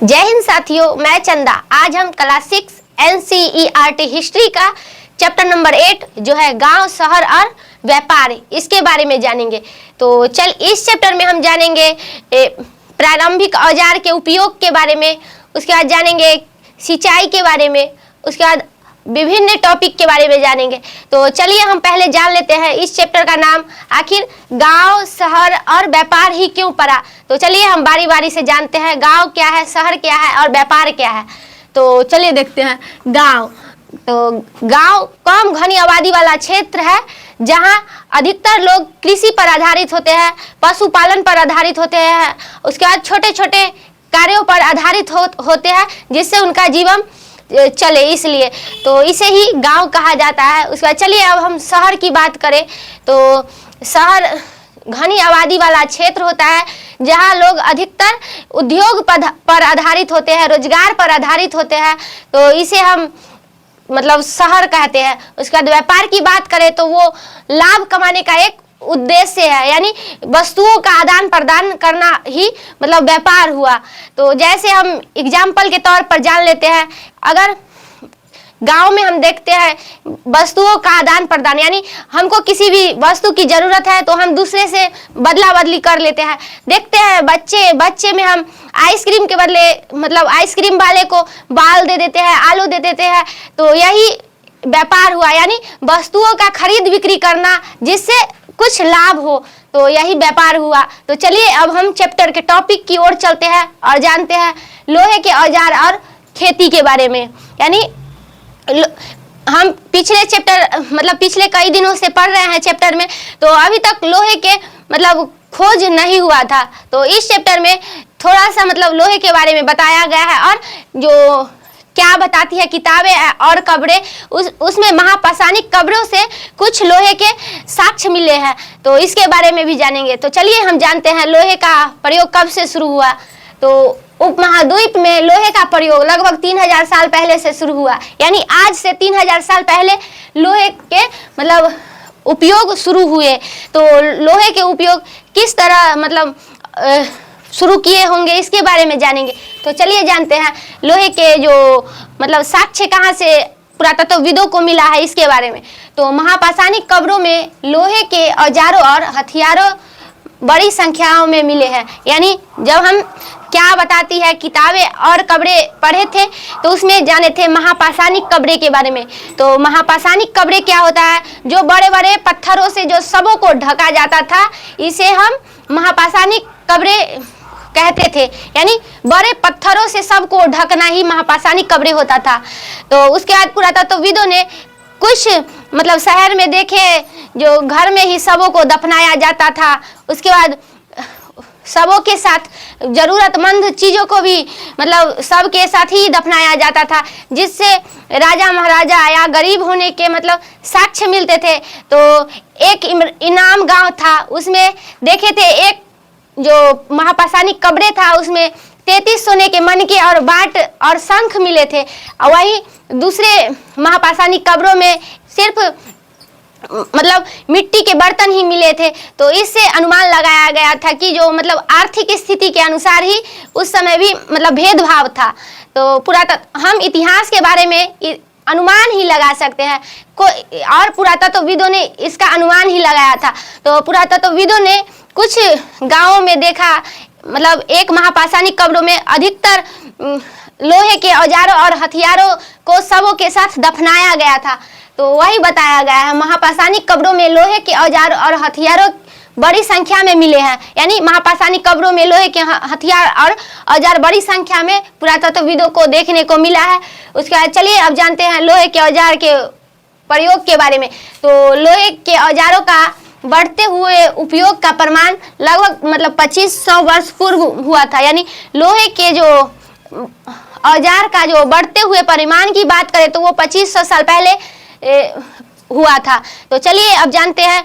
जय हिंद साथियों, मैं चंदा। आज हम क्लास 6 NCERT हिस्ट्री का चैप्टर नंबर 8 जो है गांव, शहर और व्यापार, इसके बारे में जानेंगे। तो चल इस चैप्टर में हम जानेंगे प्रारंभिक औजार के उपयोग के बारे में, उसके बाद जानेंगे सिंचाई के बारे में, उसके बाद विभिन्न टॉपिक के बारे में जानेंगे। तो चलिए हम पहले जान लेते हैं इस चैप्टर का नाम आखिर गांव, शहर और व्यापार ही क्यों पड़ा। तो चलिए हम बारी बारी से जानते हैं गांव क्या है, शहर क्या है और व्यापार क्या है। तो चलिए देखते हैं गांव। तो गांव कम घनी आबादी वाला क्षेत्र है जहां अधिकतर लोग कृषि पर आधारित होते हैं, पशुपालन पर आधारित होते हैं, उसके बाद छोटे छोटे कार्यों पर आधारित होते हैं जिससे उनका जीवन चले, इसलिए तो इसे ही गांव कहा जाता है। उसके बाद चलिए अब हम शहर की बात करें तो शहर घनी आबादी वाला क्षेत्र होता है जहां लोग अधिकतर उद्योग पर आधारित होते हैं, रोजगार पर आधारित होते हैं, तो इसे हम मतलब शहर कहते हैं। उसके बाद व्यापार की बात करें तो वो लाभ कमाने का एक उद्देश्य है, यानी वस्तुओं का आदान प्रदान करना ही मतलब व्यापार हुआ। तो जैसे हम एग्जाम्पल के तौर पर जान लेते हैं, अगर गांव में हम देखते हैं वस्तुओं का आदान प्रदान, यानी हमको किसी भी वस्तु की जरूरत है तो हम दूसरे से बदला बदली कर लेते हैं। देखते हैं बच्चे में हम आइसक्रीम के बदले मतलब आइसक्रीम वाले को बाल दे देते हैं, आलू दे देते हैं, तो यही व्यापार हुआ, यानी वस्तुओं का खरीद बिक्री करना जिससे कुछ लाभ हो, तो यही व्यापार हुआ। तो चलिए अब हम चैप्टर के टॉपिक की ओर चलते हैं और जानते हैं लोहे के औजार और खेती के बारे में। यानी हम पिछले चैप्टर मतलब पिछले कई दिनों से पढ़ रहे हैं चैप्टर में, तो अभी तक लोहे के मतलब खोज नहीं हुआ था। तो इस चैप्टर में थोड़ा सा मतलब लोहे के बारे में बताया गया है, और जो क्या बताती है किताबें और कब्रें, उसमें महापाषाणिक कब्रों से कुछ लोहे के साक्ष्य मिले हैं, तो इसके बारे में भी जानेंगे। तो चलिए हम जानते हैं लोहे का प्रयोग कब से शुरू हुआ। तो उपमहाद्वीप में लोहे का प्रयोग लगभग 3000 साल पहले से शुरू हुआ, यानी आज से 3000 साल पहले लोहे के मतलब उपयोग शुरू हुए। तो लोहे के उपयोग किस तरह मतलब शुरू किए होंगे इसके बारे में जानेंगे। तो चलिए जानते हैं लोहे के जो मतलब साक्ष्य कहाँ से पुरातत्वविदों को मिला है इसके बारे में। तो महापाषाणिक कब्रों में लोहे के औजारों और हथियारों बड़ी संख्याओं में मिले हैं। यानी जब हम क्या बताती है किताबें और कब्रें पढ़े थे तो उसमें जाने थे महापाषाणिक कब्रें के बारे में। तो महापाषाणिक कब्रें क्या होता है, जो बड़े बड़े पत्थरों से जो शवों को ढका जाता था, इसे हम महापाषाणिक कब्रें कहते थे, यानी बड़े पत्थरों से सबको ढकना ही महापाषाणिक कब्रें होता था। तो उसके बाद पुरातत्वविदों ने कुछ मतलब शहर में देखे जो घर में ही शवों को दफनाया जाता था, उसके बाद शवों के साथ जरूरतमंद चीजों को भी मतलब सबके साथ ही दफनाया जाता था, जिससे राजा महाराजा या गरीब होने के मतलब साक्ष्य मिलते थे। तो एक इनाम गांव था, उसमें देखे थे एक जो महापाषाणिक कब्रें था उसमें 33 सोने के मनके और बाट और शंख मिले थे, और वहीं दूसरे महापाषाणिक कब्रों में सिर्फ मतलब मिट्टी के बर्तन ही मिले थे। तो इससे अनुमान लगाया गया था कि जो मतलब आर्थिक स्थिति के अनुसार ही उस समय भी मतलब भेदभाव था। तो हम इतिहास के बारे में अनुमान ही लगा सकते हैं, और पुरातत्वविदों ने इसका अनुमान ही लगाया था। तो पुरातत्वविदों ने कुछ गांवों में देखा मतलब एक महापाषाणिक कब्रों में अधिकतर लोहे के औजारों और हथियारों को शवों के साथ दफनाया गया था। तो वही बताया गया है महापाषाणिक कब्रों में लोहे के औजार और हथियारों बड़ी संख्या में मिले हैं, यानी महापाषाणिक कब्रों में लोहे के हथियार और औजार बड़ी संख्या में पुरातत्वविदों को देखने को मिला है। उसके बाद चलिए अब जानते हैं लोहे के औजार के प्रयोग के बारे में। तो लोहे के औजारों का बढ़ते हुए उपयोग का प्रमाण लगभग मतलब 2500 वर्ष पूर्व हुआ था, यानी लोहे के जो औजार का जो बढ़ते हुए परिमाण की बात करें तो वो 2500 साल पहले हुआ था। तो चलिए अब जानते हैं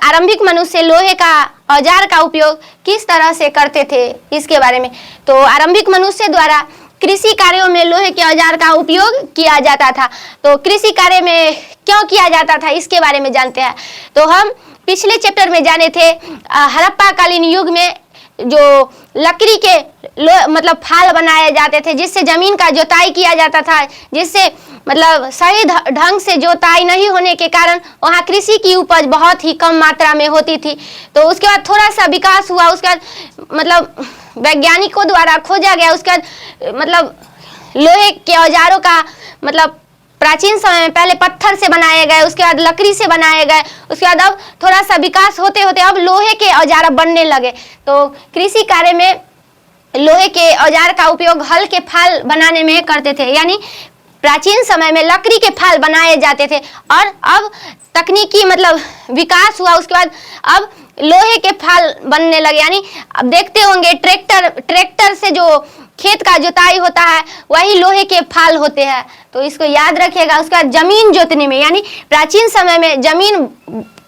आरंभिक मनुष्य लोहे का औजार का उपयोग किस तरह से करते थे इसके बारे में। तो आरंभिक मनुष्य द्वारा कृषि कार्यों में लोहे के औजार का उपयोग किया जाता था। तो कृषि कार्य में क्यों किया जाता था इसके बारे में जानते हैं। तो हम पिछले चैप्टर में जाने थे हड़प्पा कालीन युग में जो लकड़ी के मतलब फाल बनाए जाते थे, जिससे जमीन का जोताई किया जाता था, जिससे मतलब सही ढंग से जोताई नहीं होने के कारण वहाँ कृषि की उपज बहुत ही कम मात्रा में होती थी। तो उसके बाद थोड़ा सा विकास हुआ, उसके बाद मतलब वैज्ञानिकों द्वारा खोजा गया, उसके बाद मतलब लोहे के औजारों का मतलब प्राचीन समय में पहले पत्थर से बनाए गए, उसके बाद लकड़ी से बनाए गए, उसके बाद अब थोड़ा सा विकास होते होते अब लोहे के औजार बनने लगे। तो कृषि कार्य में लोहे के औजार का उपयोग हल के फाल बनाने में करते थे, यानी प्राचीन समय में लकड़ी के फाल बनाए जाते थे और अब तकनीकी मतलब विकास हुआ, उसके बाद अब लोहे के फाल बनने लगे। यानी अब देखते होंगे ट्रैक्टर से जो खेत का जोताई होता है वही लोहे के फाल होते हैं, तो इसको याद रखिएगा। उसके बाद जमीन जोतने में, यानी प्राचीन समय में जमीन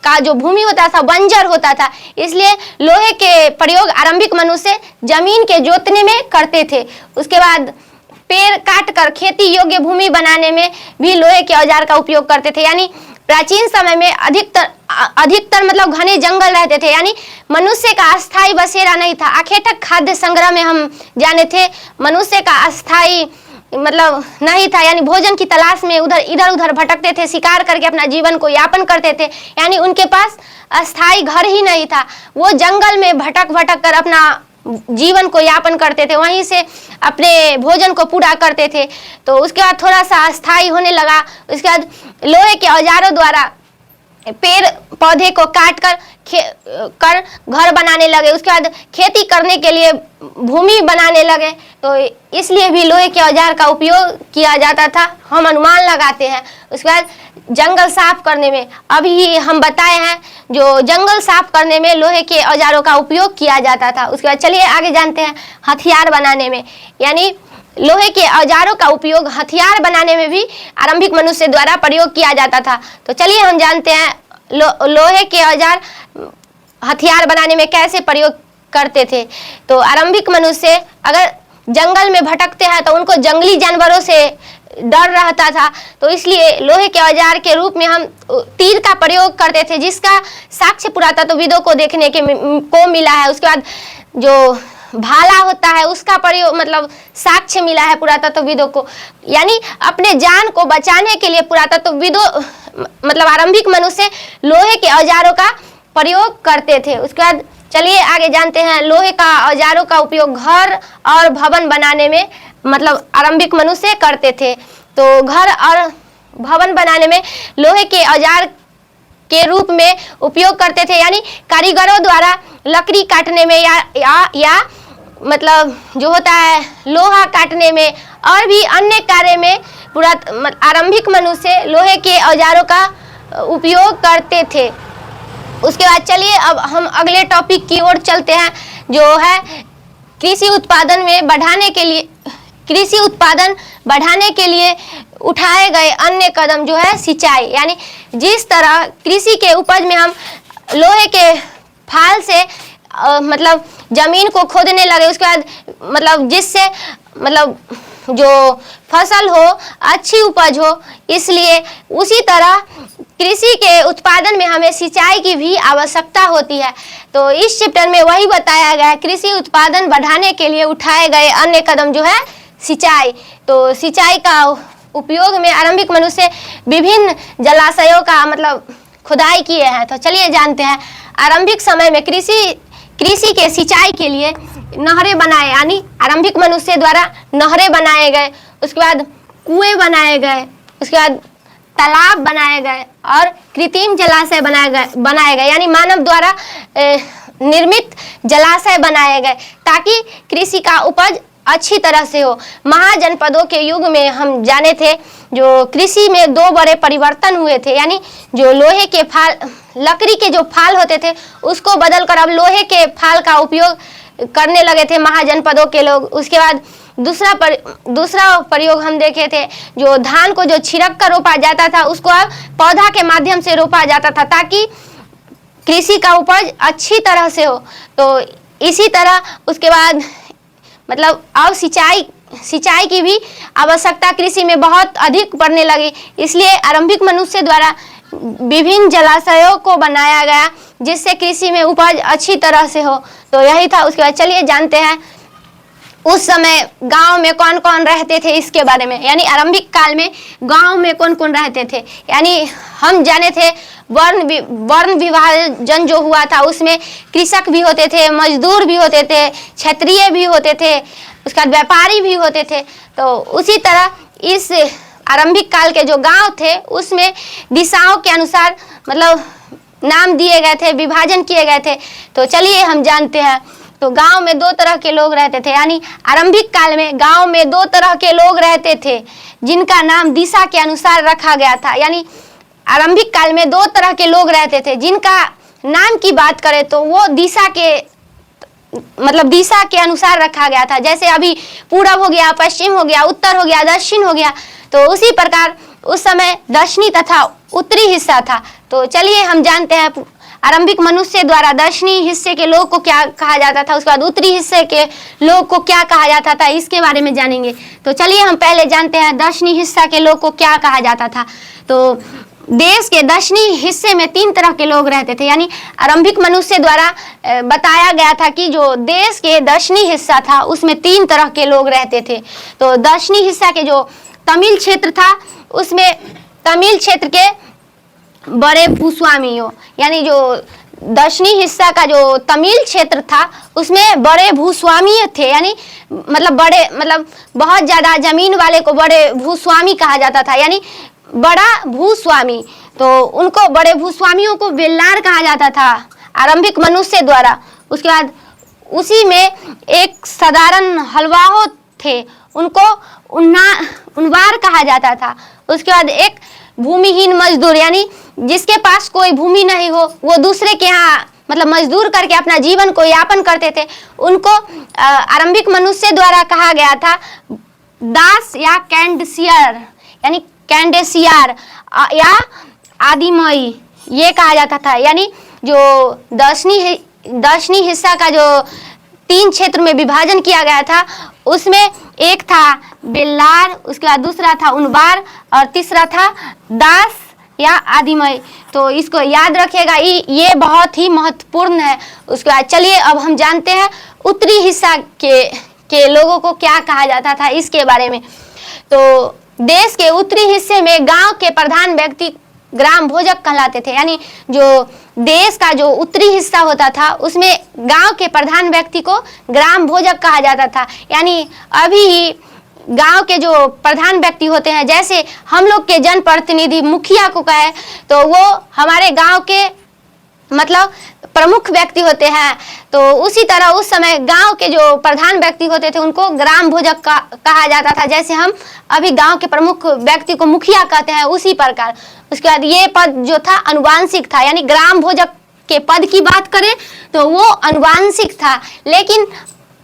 का जो भूमि होता था बंजर होता था, इसलिए लोहे के प्रयोग आरंभिक मनुष्य जमीन के जोतने में करते थे। उसके बाद पेड़ काट कर खेती योग्य भूमि बनाने में भी लोहे के औजार का उपयोग करते थे। यानी प्राचीन समय में अधिकतर मतलब घने जंगल रहते थे, यानी मनुष्य का अस्थायी बसेरा नहीं था। आखेटक खाद्य संग्रह में हम जाने थे मनुष्य का अस्थायी मतलब नहीं था, यानी भोजन की तलाश में इधर उधर भटकते थे, शिकार करके अपना जीवन को यापन करते थे, यानी उनके पास अस्थायी घर ही नहीं था। वो जंगल में भटक कर अपना जीवन को यापन करते थे, वहीं से अपने भोजन को पूरा करते थे। तो उसके बाद थोड़ा सा अस्थायी होने लगा। उसके बाद लोहे के औजारों द्वारा पेड़ पौधे को काट कर घर बनाने लगे, उसके बाद खेती करने के लिए भूमि बनाने लगे, तो इसलिए भी लोहे के औजार का उपयोग किया जाता था, हम अनुमान लगाते हैं। उसके बाद जंगल साफ करने में, अभी हम बताए हैं जो जंगल साफ करने में लोहे के औजारों का उपयोग किया जाता था। उसके बाद चलिए आगे जानते हैं हथियार बनाने में, यानी लोहे के औजारों का उपयोग हथियार बनाने में भी आरंभिक मनुष्य द्वारा प्रयोग किया जाता था। तो चलिए हम जानते हैं लोहे के औजार हथियार बनाने में कैसे प्रयोग करते थे। तो आरंभिक मनुष्य अगर जंगल में भटकते हैं तो उनको जंगली जानवरों से डर रहता था, तो इसलिए लोहे के औजार के रूप में हम तीर का प्रयोग करते थे, जिसका साक्ष्य पुरातत्वविदों को देखने को मिला है। उसके बाद जो भाला होता है उसका प्रयोग मतलब साक्ष्य मिला है पुरातत्वविदों को, यानी अपने जान को बचाने के लिए पुरातत्वविदों मतलब आरंभिक मनुष्य लोहे के औजारों का प्रयोग करते थे। उसके बाद चलिए आगे जानते हैं लोहे का औजारों का उपयोग घर और भवन बनाने में मतलब आरंभिक मनुष्य करते थे। तो घर और भवन बनाने में लोहे के औजार के रूप में उपयोग करते थे, यानी कारीगरों द्वारा लकड़ी काटने में या मतलब जो होता है लोहा काटने में और भी अन्य कार्य में आरंभिक मनुष्य लोहे के औजारों का उपयोग करते थे। उसके बाद चलिए अब हम अगले टॉपिक की ओर चलते हैं, जो है कृषि उत्पादन बढ़ाने के लिए उठाए गए अन्य कदम, जो है सिंचाई। यानी जिस तरह कृषि के उपज में हम लोहे के फाल से मतलब जमीन को खोदने लगे, उसके बाद मतलब जिससे मतलब जो फसल हो अच्छी उपज हो, इसलिए उसी तरह कृषि के उत्पादन में हमें सिंचाई की भी आवश्यकता होती है। तो इस चैप्टर में वही बताया गया है, कृषि उत्पादन बढ़ाने के लिए उठाए गए अन्य कदम जो है सिंचाई। तो सिंचाई का उपयोग में आरंभिक मनुष्य विभिन्न जलाशयों का मतलब खुदाई किए हैं। तो चलिए जानते हैं आरंभिक समय में कृषि के सिंचाई के लिए नहरें बनाए, यानी आरंभिक मनुष्य द्वारा नहरें बनाए गए, उसके बाद कुएं बनाए गए, उसके बाद तालाब बनाए गए और कृत्रिम जलाशय बनाए गए, यानी मानव द्वारा निर्मित जलाशय बनाए गए ताकि कृषि का उपज अच्छी तरह से हो। महाजनपदों के युग में हम जाने थे जो कृषि में दो बड़े परिवर्तन हुए थे, यानी जो लोहे के फाल लकड़ी के जो फाल होते थे उसको बदलकर अब लोहे के फाल का उपयोग करने लगे थे महाजनपदों के लोग। उसके बाद दूसरा प्रयोग हम देखे थे, जो धान को जो छिड़क कर रोपा जाता था उसको अब पौधा के माध्यम से रोपा जाता था ताकि कृषि का उपज अच्छी तरह से हो। तो इसी तरह उसके बाद मतलब अब सिंचाई की भी आवश्यकता कृषि में बहुत अधिक पड़ने लगी, इसलिए आरंभिक मनुष्य द्वारा विभिन्न जलाशयों को बनाया गया जिससे कृषि में उपज अच्छी तरह से हो। तो यही था। उसके बाद चलिए जानते हैं उस समय गांव में कौन कौन रहते थे इसके बारे में। यानी आरंभिक काल में गांव में कौन कौन रहते थे। यानी हम जाने थे वर्ण विभाजन जो हुआ था उसमें कृषक भी होते थे, मजदूर भी होते थे, क्षत्रिय भी होते थे, उसके बाद व्यापारी भी होते थे। तो उसी तरह इस आरंभिक काल के जो गांव थे उसमें दिशाओं के अनुसार मतलब नाम दिए गए थे, विभाजन किए गए थे। तो चलिए हम जानते हैं। तो गांव में दो तरह के लोग रहते थे। यानी आरंभिक काल में गांव में दो तरह के लोग रहते थे जिनका नाम दिशा के अनुसार रखा गया था। यानी आरंभिक काल में दो तरह के लोग रहते थे जिनका नाम की बात करें तो वो दिशा के मतलब दिशा के अनुसार रखा गया था। जैसे अभी पूरब हो गया, पश्चिम हो गया, उत्तर हो गया, दक्षिण हो गया। तो उसी प्रकार उस समय दक्षिणी तथा उत्तरी हिस्सा था। तो चलिए हम जानते हैं आरंभिक मनुष्य द्वारा दक्षिणी हिस्से के लोग को क्या कहा जाता था, उसके बाद उत्तरी हिस्से के लोग को क्या कहा जाता था, इसके बारे में जानेंगे। तो चलिए हम पहले जानते हैं दक्षिणी हिस्सा के लोग को क्या कहा जाता था। तो देश के दक्षिणी हिस्से में तीन तरह के लोग रहते थे। यानी आरंभिक मनुष्य द्वारा बताया गया था कि जो देश के दक्षिणी हिस्सा था उसमें तीन तरह के लोग रहते थे। तो दक्षिणी हिस्सा के जो तमिल क्षेत्र था उसमें तमिल क्षेत्र के बड़े भूस्वामियों, यानी जो दक्षिणी हिस्सा का जो तमिल क्षेत्र था उसमें बड़े भूस्वामी थे। यानी मतलब बहुत ज़्यादा जमीन वाले को बड़े भूस्वामी कहा जाता था, यानी बड़ा भूस्वामी। तो उनको बड़े भूस्वामियों को बेल्लार कहा जाता था आरंभिक मनुष्य द्वारा। उसके बाद उसी में एक साधारण हलवाहो थे, उनको उनवार कहा जाता था। उसके बाद एक भूमिहीन मजदूर, यानी जिसके पास कोई भूमि नहीं हो, वो दूसरे के यहाँ मतलब मजदूर करके अपना जीवन को यापन करते थे, उनको आरंभिक मनुष्य द्वारा कहा गया था दास या कैंडसियर, यानी कैंडेसियार या आदिमई ये कहा जाता था। यानी जो दक्षिणी हिस्सा का जो तीन क्षेत्र में विभाजन किया गया था उसमें एक था बेल्लार, उसके बाद दूसरा था उनबार और तीसरा था दास या आदिमय। तो इसको याद रखिएगा, ये बहुत ही महत्वपूर्ण है। उसके बाद चलिए अब हम जानते हैं उत्तरी हिस्सा के लोगों को क्या कहा जाता था इसके बारे में। तो देश के उत्तरी हिस्से में गांव के प्रधान व्यक्ति ग्राम भोजक कहलाते थे। यानी जो देश का जो उत्तरी हिस्सा होता था उसमें गांव के प्रधान व्यक्ति को ग्राम भोजक कहा जाता था। यानी अभी गांव के जो प्रधान व्यक्ति होते हैं, जैसे हम लोग के जनप्रतिनिधि मुखिया को कहे तो वो हमारे गांव के मतलब प्रमुख व्यक्ति होते हैं। तो उसी तरह उस समय गांव के जो प्रधान व्यक्ति होते थे उनको ग्राम भोजक कहा जाता था। जैसे हम अभी गांव के प्रमुख व्यक्ति को मुखिया कहते हैं उसी प्रकार। उसके बाद ये पद जो था अनुवांशिक था, यानी ग्राम भोजक के पद की बात करें तो वो अनुवांशिक था। लेकिन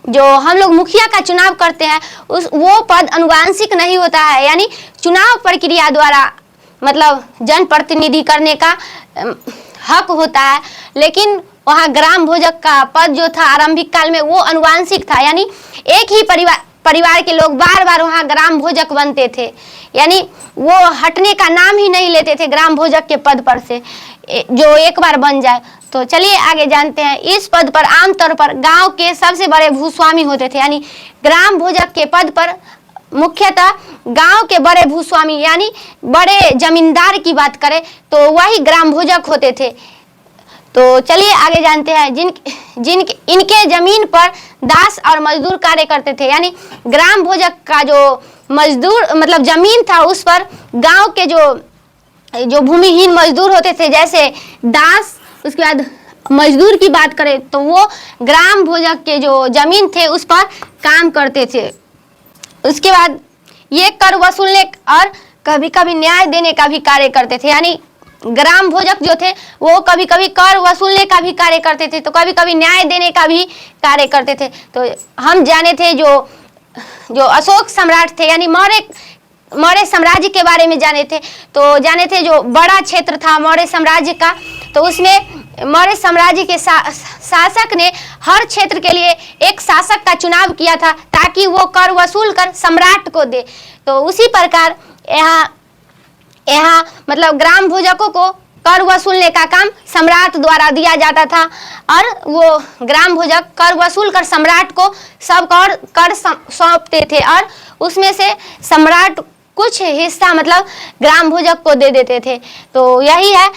जो हम लोग मुखिया का चुनाव करते हैं वो पद अनुवांशिक नहीं होता है, यानी चुनाव प्रक्रिया द्वारा मतलब जनप्रतिनिधि करने का हक होता है। लेकिन वहाँ ग्राम भोजक का पद जो था आरंभिक काल में वो अनुवांशिक था, यानी एक ही परिवार के लोग बार बार वहाँ ग्राम भोजक बनते थे, यानी वो हटने का नाम ही नहीं लेते थे ग्राम भोजक के पद पर से जो एक बार बन जाए। तो चलिए आगे जानते हैं। इस पद पर आमतौर पर गांव के सबसे बड़े भूस्वामी होते थे। यानी ग्राम भोजक के पद पर मुख्यतः गांव के बड़े भूस्वामी यानी बड़े जमींदार की बात करें तो वही ग्राम भोजक होते थे। तो चलिए आगे जानते हैं। इनके जमीन पर दास और मजदूर कार्य करते थे। यानी ग्राम भोजक का जो मजदूर मतलब जमीन था उस पर गांव के जो भूमिहीन मजदूर होते थे जैसे दास, उसके बाद मजदूर की बात करें तो वो ग्राम भोजक के जो जमीन थे उस पर काम करते थे। उसके बाद ये कर वसूलने और कभी कभी न्याय देने का भी कार्य करते थे। यानी ग्राम भोजक जो थे वो कभी कभी कर वसूलने का भी कार्य करते थे तो कभी कभी न्याय देने का भी कार्य करते थे। तो हम जाने थे जो अशोक सम्राट थे यानी मौर्य साम्राज्य के बारे में जाने थे जो बड़ा क्षेत्र था मौर्य साम्राज्य का। तो उसमें मौर्य साम्राज्य के शासक ने हर क्षेत्र के लिए एक शासक का चुनाव किया था ताकि वो कर वसूल कर सम्राट को दे। तो उसी प्रकार यहाँ मतलब ग्राम भोजकों को कर वसूलने का काम सम्राट द्वारा दिया जाता था और वो ग्राम भोजक कर वसूल कर सम्राट को सब कर सौंपते थे और उसमें से सम्राट कुछ हिस्सा मतलब ग्राम भोजक को दे देते थे। तो यही है,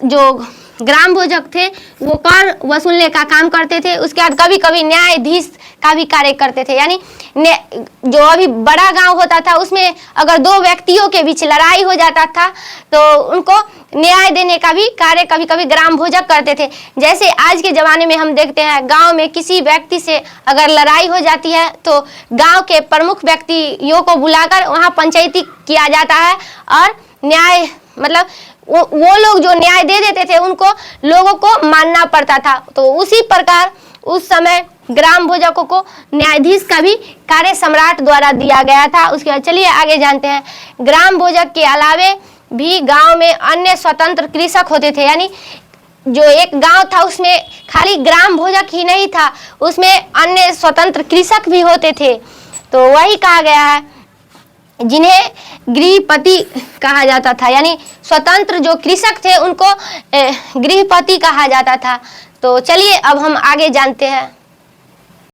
जो ग्राम भोजक थे वो कर वसूलने का काम करते थे। उसके बाद कभी कभी न्यायाधीश का भी कार्य करते थे, यानी जो अभी बड़ा गांव होता था उसमें अगर दो व्यक्तियों के बीच लड़ाई हो जाता था तो उनको न्याय देने का भी कार्य कभी कभी ग्राम भोजक करते थे। जैसे आज के ज़माने में हम देखते हैं गांव में किसी व्यक्ति से अगर लड़ाई हो जाती है तो गांव के प्रमुख व्यक्तियों को बुलाकर वहां पंचायती किया जाता है और न्याय मतलब वो लोग जो न्याय दे देते थे उनको लोगों को मानना पड़ता था। तो उसी प्रकार उस समय ग्राम भोजकों को न्यायाधीश का भी कार्य सम्राट द्वारा दिया गया था। उसके बाद चलिए आगे जानते हैं। ग्राम भोजक के अलावे भी गांव में अन्य स्वतंत्र कृषक होते थे, यानी जो एक गांव था उसमें खाली ग्राम भोजक ही नहीं था, उसमें अन्य स्वतंत्र कृषक भी होते थे। तो वही कहा गया है जिन्हें गृहपति कहा जाता था, यानी स्वतंत्र जो कृषक थे उनको गृहपति कहा जाता था। तो चलिए अब हम आगे जानते हैं।